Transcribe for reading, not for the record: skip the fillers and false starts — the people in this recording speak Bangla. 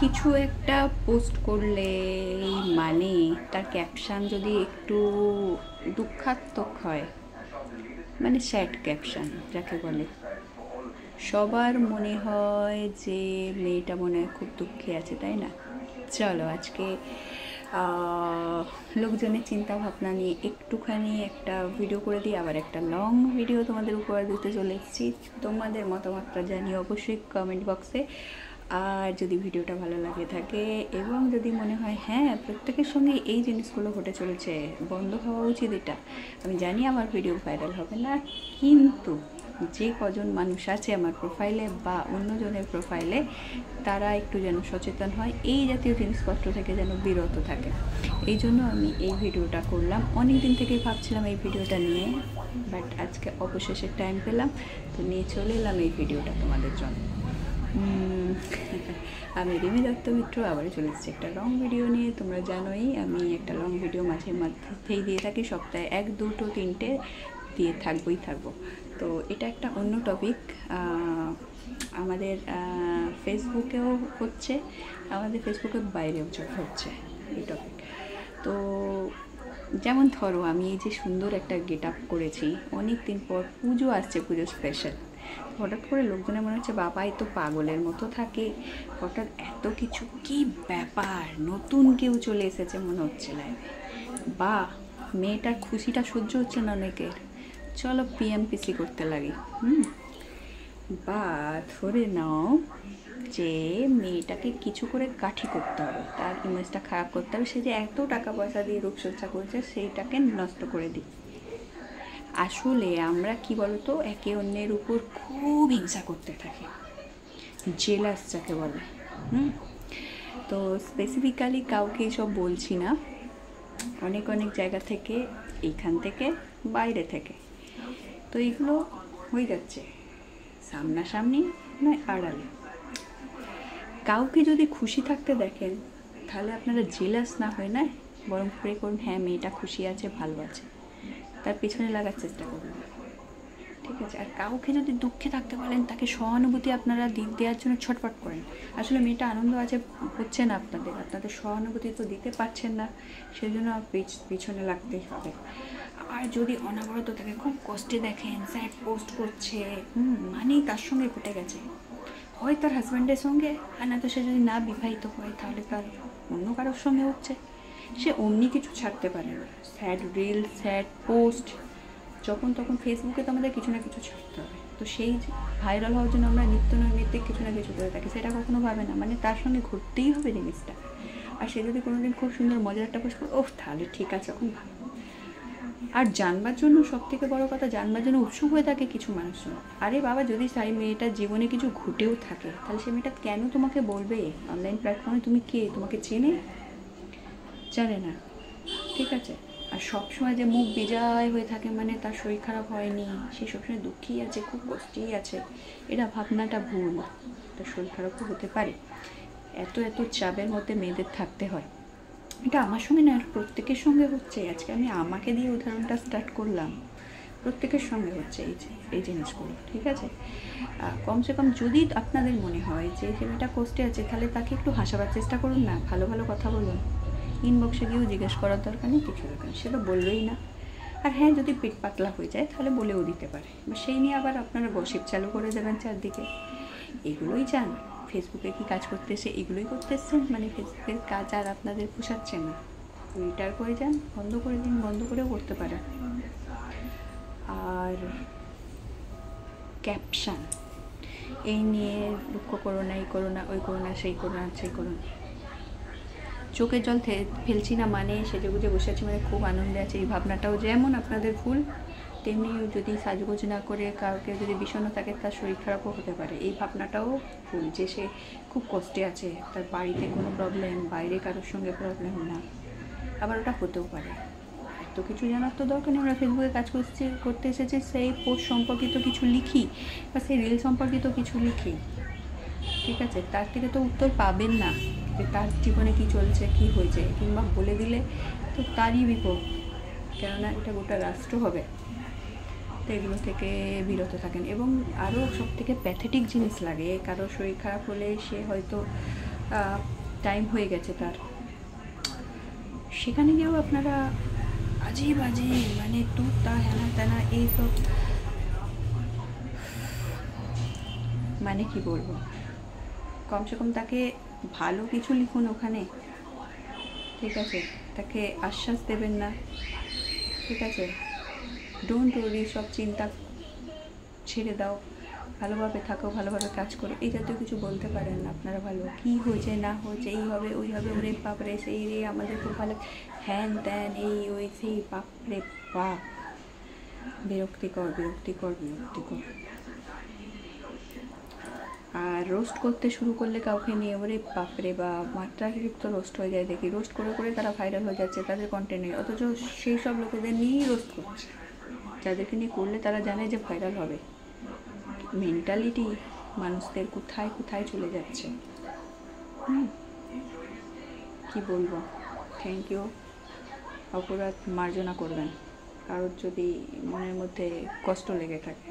কিছু একটা পোস্ট করলে মানে তার ক্যাপশান যদি একটু দুঃখাত্মক হয়, মানে স্যাড ক্যাপশান যাকে বলে, সবার মনে হয় যে মেয়েটা মনে হয় খুব দুঃখে আছে, তাই না? চলো আজকে লোকজনের চিন্তা ভাবনা নিয়ে একটুখানি একটা ভিডিও করে দিই, আবার একটা লং ভিডিও তোমাদের উপহার দিতে চলে এসেছি। তোমাদের মতামতটা জানিয়ে অবশ্যই কমেন্ট বক্সে। আর যদি ভিডিওটা ভালো লাগে থাকে এবং যদি মনে হয় হ্যাঁ প্রত্যেকের সঙ্গে এই জিনিসগুলো ঘটে চলেছে, বন্ধ হওয়া উচিত এটা, আমি জানি আমার ভিডিও ভাইরাল হবে না, কিন্তু যে কজন মানুষ আছে আমার প্রোফাইলে বা অন্যজনের প্রোফাইলে, তারা একটু যেন সচেতন হয়, এই জাতীয় জিনিসপত্র থেকে যেন বিরত থাকে। এই জন্য আমি এই ভিডিওটা করলাম। অনেক দিন থেকেই ভাবছিলাম এই ভিডিওটা নিয়ে, বাট আজকে অবশেষে টাইম পেলাম, তো নিয়ে চলে এলাম এই ভিডিওটা তোমাদের জন্য। আমি রিমি দত্ত মিত্র আবার চলে এসেছি একটা লং ভিডিও নিয়ে। তোমরা জানোই আমি একটা লং ভিডিও মাঝে মধ্যেই দিয়ে থাকি, সপ্তাহে 1, 2, 3টে দিয়ে থাকবো। তো এটা একটা অন্য টপিক, আমাদের ফেসবুকেও হচ্ছে, আমাদের ফেসবুকের বাইরেও হচ্ছে এই টপিক। তো যেমন ধরো আমি এই যে সুন্দর একটা গেট আপ করেছি, অনেক দিন পর পুজো আসছে, পুজো স্পেশাল, হঠাৎ করে লোকজনের মনে হচ্ছে বাবা এই তো পাগলের মতো থাকে, হঠাৎ এত কিছু কি ব্যাপার, নতুন কেউ চলে এসেছে মনে হচ্ছে লাইভে, বা মেয়েটার খুশিটা সহ্য হচ্ছে না অনেকের, চলো পিএমপিসি করতে লাগে। বা ধরে নাও যে মেয়েটাকে কিছু করে কাঠি করতে হবে, তার ইমেজটা খারাপ করতে হবে, সে যে এত টাকা পয়সা দিয়ে রূপচর্চা করেছে সেইটাকে নষ্ট করে দিই। আসলে আমরা কি বলতো, একে অন্যের উপর খুব হিংসা করতে থাকি, জেলাস যাকে বলে। তো স্পেসিফিক্যালি কাউকে এসব বলছি না, অনেক জায়গা থেকে, এইখান থেকে, বাইরে থেকে, তো এগুলো হয়ে যাচ্ছে সামনাসামনি নয় আড়ালে। কাউকে যদি খুশি থাকতে দেখেন তাহলে আপনারা জেলাস না হয় না, বরং প্রে করুন হ্যাঁ মেয়েটা খুশি আছে, ভালো আছে, তার পেছনে লাগার চেষ্টা করুন, ঠিক আছে? আর কাউকে যদি দুঃখে থাকতে বলেন তাকে সহানুভূতি আপনারা দেওয়ার জন্য ছটফট করেন। আসলে মেয়েটা আনন্দ আছে হচ্ছে না, আপনাদের সহানুভূতি তো দিতে পারছেন না, সেই জন্য পিছনে লাগতেই হবে। আর যদি অনবরত তাকে খুব কষ্টে দেখেন, স্যাড পোস্ট করছে, মানেই তার সঙ্গে ঘটে গেছে, হয় তার হাজব্যান্ডের সঙ্গে, আর না তো সে যদি না বিবাহিত হয় তাহলে তার অন্য কারোর সঙ্গে হচ্ছে, সে অমনি কিছু ছাড়তে পারে না। স্যাড রিল, স্যাড পোস্ট, যখন তখন ফেসবুকে তো আমাদের কিছু না কিছু ছাড়তে হবে, তো সেই ভাইরাল হওয়ার জন্য আমরা নিত্য কিছু না কিছু করে থাকি, সেটা কখনো ভাবে না মানে তার সঙ্গে ঘুরতেই হবে জিনিসটা। আর সে যদি কোনোদিন খুব সুন্দর মজার একটা পোস্ট করে, তাহলে ঠিক আছে, এখন ভালো। আর জানবার জন্য সব থেকে বড়ো কথা, জানবার জন্য উৎসুক হয়ে থাকে কিছু মানুষজন। আরে বাবা, যদি সেই মেয়েটার জীবনে কিছু ঘটেও থাকে তাহলে সে মেয়েটা কেন তোমাকে বলবে অনলাইন প্ল্যাটফর্মে? তুমি কে? তোমাকে চেনে? জানে না, ঠিক আছে? আর সবসময় যে মুখ বেজায় হয়ে থাকে মানে তার শরীর খারাপ হয়নি, সে সবসময় দুঃখেই আছে, খুব কষ্টেই আছে, এটা ভাবনাটা ভুল। তার শরীর খারাপও হতে পারে, এত চাপের মধ্যে মেয়েদের থাকতে হয়। এটা আমার সঙ্গে না, প্রত্যেকের সঙ্গে হচ্ছে। আজকে আমি আমাকে দিয়ে উদাহরণটা স্টার্ট করলাম, প্রত্যেকের সঙ্গে হচ্ছে এই জিনিসগুলো, ঠিক আছে? কমসে কম যদি আপনাদের মনে হয় যে মেয়েটা কষ্টে আছে, তাহলে তাকে একটু হাসাবার চেষ্টা করুন না, ভালো কথা বলুন, ইনবক্সে গিয়েও জিজ্ঞেস করার দরকার নেই, কিছু দরকার নেই, সে তো বলবেই না। আর হ্যাঁ, যদি পেট পাতলা হয়ে যায় তাহলে বলেও দিতে পারে, সেই নিয়ে আবার আপনারা গসিপ চালু করে দেবেন চারদিকে। এগুলোই চান? ফেসবুকে কি কাজ করতে এসে এগুলোই করতে এসছেন? মানে ফেসবুকের কাজ আর আপনাদের পোষাচ্ছে না, উইটার করে যান, বন্ধ করে দিন, বন্ধ করেও করতে পারেন। আর ক্যাপশান এই নিয়ে দুঃখ করো না, এই করো না, ওই করো না, সেই করো না, সেই করো না, চোখের জল ফেলছি না মানে সেজে গুজে বসে আছি মানে খুব আনন্দে আছে, এই ভাবনাটাও যেমন আপনাদের ভুল, তেমনি যদি সাজগোজ না করে কাউকে যদি বিষণ্ণ থাকে তার শরীর খারাপও হতে পারে, এই ভাবনাটাও ভুল, যে সে খুব কষ্টে আছে, তার বাড়িতে কোনো প্রবলেম, বাইরে কারোর সঙ্গে প্রবলেম না, আবার ওটা হতেও পারে। এত কিছু জানার তো দরকার নেই, আমরা ফেসবুকে কাজ করতে এসেছি, সেই পোস্ট সম্পর্কিত কিছু লিখি বা সেই রিল সম্পর্কিত কিছু লিখি, ঠিক আছে? তার থেকে তো উত্তর পাবেন না যে তার জীবনে কী চলছে, কী হয়েছে, কিংবা বলে দিলে তো তারই বিপদ, কেননা এটা গোটা রাষ্ট্র হবে। তো এগুলো থেকে বিরত থাকেন। এবং আরও সব থেকে প্যাথেটিক জিনিস লাগে, কারো শরীর খারাপ হলে সে হয়তো টাইম হয়ে গেছে তার, সেখানে গিয়েও আপনারা আজে বাজে মানে তু তা হেনা তেনা এইসব, মানে কি বলবো, কমসে কম তাকে ভালো কিছু লিখুন ওখানে, ঠিক আছে? তাকে আশ্বাস দেবেন না, ঠিক আছে? ডোন্ট ওয়ারি, সব চিন্তা ছেড়ে দাও, ভালোভাবে থাকো, ভালোভাবে কাজ করো, এই জাতীয় কিছু বলতে পারেন না আপনারা। ভালো কী হয়েছে না হয়েছে, এই হবে ওই হবে, ওরে বাপরে সেই রে আমাদের খুব ভালো, হ্যান ত্যান এই ওই সেই, বাপরে বাপ, বিরক্তিকর বিরক্তিকর বিরক্তিকর। আর রোস্ট করতে শুরু করলে কাউকে নিয়ে, ওরে বাপরে বা মাত্রাতিরিক্ত রোস্ট হয়ে যায় দেখি, রোস্ট করে করে তারা ভাইরাল হয়ে যাচ্ছে তাদের কন্টেন্টে, অথচ সেই সব লোকেদের নিয়েই রোস্ট করছে, যাদেরকে নিয়ে করলে তারা জানে যে ভাইরাল হবে। মেন্টালিটি মানুষদের কোথায় কোথায় চলে যাচ্ছে, কি বলবো। Thank you. অপরাধ মার্জনা করবেন কারোর যদি মনের মধ্যে কষ্ট লেগে থাকে।